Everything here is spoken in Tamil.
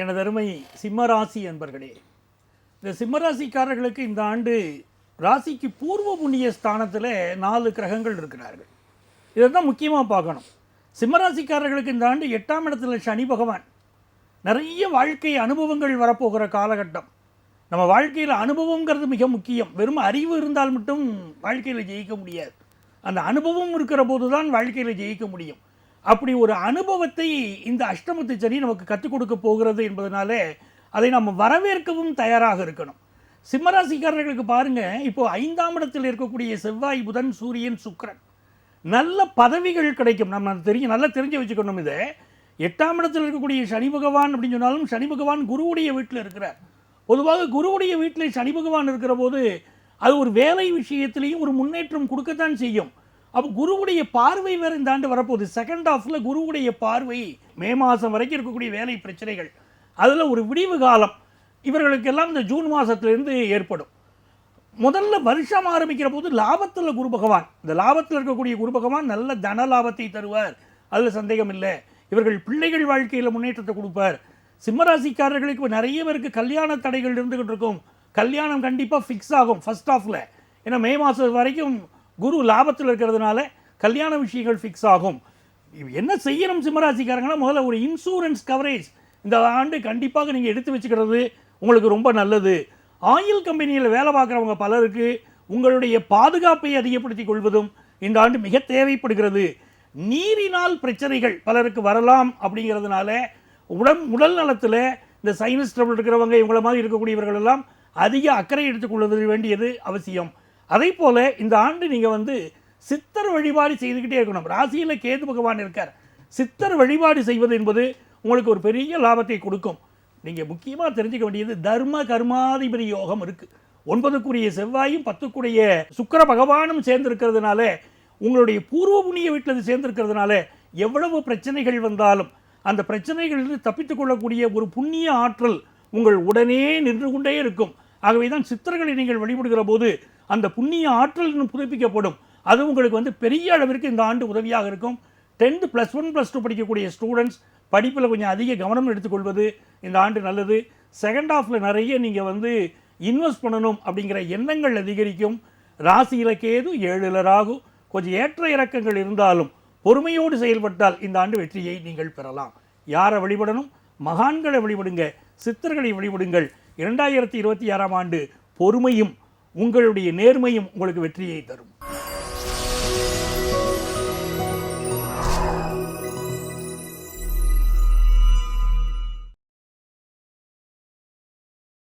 எனது அருமை சிம்மராசி அன்பர்களே, இந்த சிம்மராசிக்காரர்களுக்கு இந்த ஆண்டு ராசிக்கு பூர்வ புண்ணிய ஸ்தானத்தில் 4 கிரகங்கள் இருக்கிறார்கள். இதை தான் முக்கியமாக பார்க்கணும். சிம்மராசிக்காரர்களுக்கு இந்த ஆண்டு 8ஆம் இடத்துல சனி பகவான். நிறைய வாழ்க்கை அனுபவங்கள் வரப்போகிற காலகட்டம். நம்ம வாழ்க்கையில் அனுபவங்கிறது மிக முக்கியம். வெறும் அறிவு இருந்தால் மட்டும் வாழ்க்கையில் ஜெயிக்க முடியாது. அந்த அனுபவம் இருக்கிற போது தான் வாழ்க்கையில் ஜெயிக்க முடியும். அப்படி ஒரு அனுபவத்தை இந்த அஷ்டமத்து சனி நமக்கு கற்றுக் கொடுக்க போகிறது என்பதனால அதை நம்ம வரவேற்கவும் தயாராக இருக்கணும். சிம்மராசிக்காரர்களுக்கு பாருங்கள், இப்போது 5ஆம் இடத்தில் இருக்கக்கூடிய செவ்வாய், புதன், சூரியன், சுக்கிரன் நல்ல பதவிகள் கிடைக்கும். நம்ம நல்லா தெரிஞ்சு வச்சுக்கணும். இதை 8ஆம் இடத்தில் இருக்கக்கூடிய சனி பகவான் அப்படின்னு சொன்னாலும் சனி பகவான் குருவுடைய வீட்டில் இருக்கிறார். பொதுவாக குருவுடைய வீட்டில் சனி பகவான் இருக்கிற போது அது ஒரு வேலை விஷயத்திலையும் ஒரு முன்னேற்றம் கொடுக்கத்தான் செய்யும். அப்போ குருவுடைய பார்வை வேறு இந்த ஆண்டு வரப்போகுது. செகண்ட் ஹாஃபில் குருவுடைய பார்வை மே மாதம் வரைக்கும் இருக்கக்கூடிய வேலை பிரச்சனைகள், அதில் ஒரு விடிவு காலம் இவர்களுக்கெல்லாம் இந்த ஜூன் மாதத்துலேருந்து ஏற்படும். முதல்ல வருஷம் ஆரம்பிக்கிற போது லாபத்தில் குரு பகவான், இந்த லாபத்தில் இருக்கக்கூடிய குரு பகவான் நல்ல தன லாபத்தை தருவார், அதில் சந்தேகம் இல்லை. இவர்கள் பிள்ளைகள் வாழ்க்கையில் முன்னேற்றத்தை கொடுப்பார். சிம்மராசிக்காரர்களுக்கு நிறைய பேருக்கு கல்யாண தடைகள் இருந்துகிட்டு இருக்கும். கல்யாணம் கண்டிப்பாக ஃபிக்ஸ் ஆகும் ஃபர்ஸ்ட் ஹாஃபில். ஏன்னா மே மாதம் வரைக்கும் குரு லாபத்தில் இருக்கிறதுனால கல்யாண விஷயங்கள் ஃபிக்ஸ் ஆகும். என்ன செய்யணும் சிம்மராசிக்காரங்கன்னா, முதல்ல ஒரு இன்சூரன்ஸ் கவரேஜ் இந்த ஆண்டு கண்டிப்பாக நீங்கள் எடுத்து வச்சுக்கிறது உங்களுக்கு ரொம்ப நல்லது. ஆயில் கம்பெனியில் வேலை பார்க்குறவங்க பலருக்கு உங்களுடைய பாதுகாப்பை அதிகப்படுத்திக் கொள்வதும் இந்த ஆண்டு மிக தேவைப்படுகிறது. நீரினால் பிரச்சனைகள் பலருக்கு வரலாம். அப்படிங்கிறதுனால உடல் நலத்தில் இந்த சைனஸ் ட்ரபிள் இருக்கிறவங்க, இவங்கள மாதிரி இருக்கக்கூடியவர்கள் எல்லாம் அதிக அக்கறை எடுத்துக்கொள்வது வேண்டியது அவசியம். அதே போல் இந்த ஆண்டு நீங்கள் சித்தர் வழிபாடு செய்துக்கிட்டே இருக்கணும். ராசியில் கேது பகவான் இருக்கார். சித்தர் வழிபாடு செய்வது என்பது உங்களுக்கு ஒரு பெரிய லாபத்தை கொடுக்கும். நீங்கள் முக்கியமாக தெரிஞ்சுக்க வேண்டியது தர்ம கர்மாதிபதி யோகம் இருக்குது. 9க்குரிய செவ்வாயும் 10க்குரிய சுக்கிர பகவானும் சேர்ந்திருக்கிறதுனால, உங்களுடைய பூர்வ புண்ணிய வீட்டில் சேர்ந்திருக்கிறதுனால எவ்வளவு பிரச்சனைகள் வந்தாலும் அந்த பிரச்சனைகளிலிருந்து தப்பித்துக் கொள்ளக்கூடிய ஒரு புண்ணிய ஆற்றல் உங்கள் உடனே நின்று கொண்டே இருக்கும். ஆகவே தான் சித்தர்களை நீங்கள் வழிபடுகிற போது அந்த புண்ணிய ஆற்றல் இன்னும் புதுப்பிக்கப்படும். அது உங்களுக்கு பெரிய அளவிற்கு இந்த ஆண்டு உதவியாக இருக்கும். 10th +1 +2 படிக்கக்கூடிய ஸ்டூடெண்ட்ஸ் படிப்பில் கொஞ்சம் அதிக கவனம் எடுத்துக்கொள்வது இந்த ஆண்டு நல்லது. செகண்ட் ஹாஃபில் நிறைய நீங்கள் இன்வெஸ்ட் பண்ணணும் அப்படிங்கிற எண்ணங்கள் அதிகரிக்கும். ராசியில் கேது, 7ல் ராகு. கொஞ்சம் ஏற்ற இறக்கங்கள் இருந்தாலும் பொறுமையோடு செயல்பட்டால் இந்த ஆண்டு வெற்றியை நீங்கள் பெறலாம். யாரை வழிபடணும்? மகான்களை வழிபடுங்க, சித்தர்களை வழிபடுங்கள். 2026ஆம் ஆண்டு பொறுமையும் உங்களுடைய நேர்மையும் உங்களுக்கு வெற்றியை தரும்.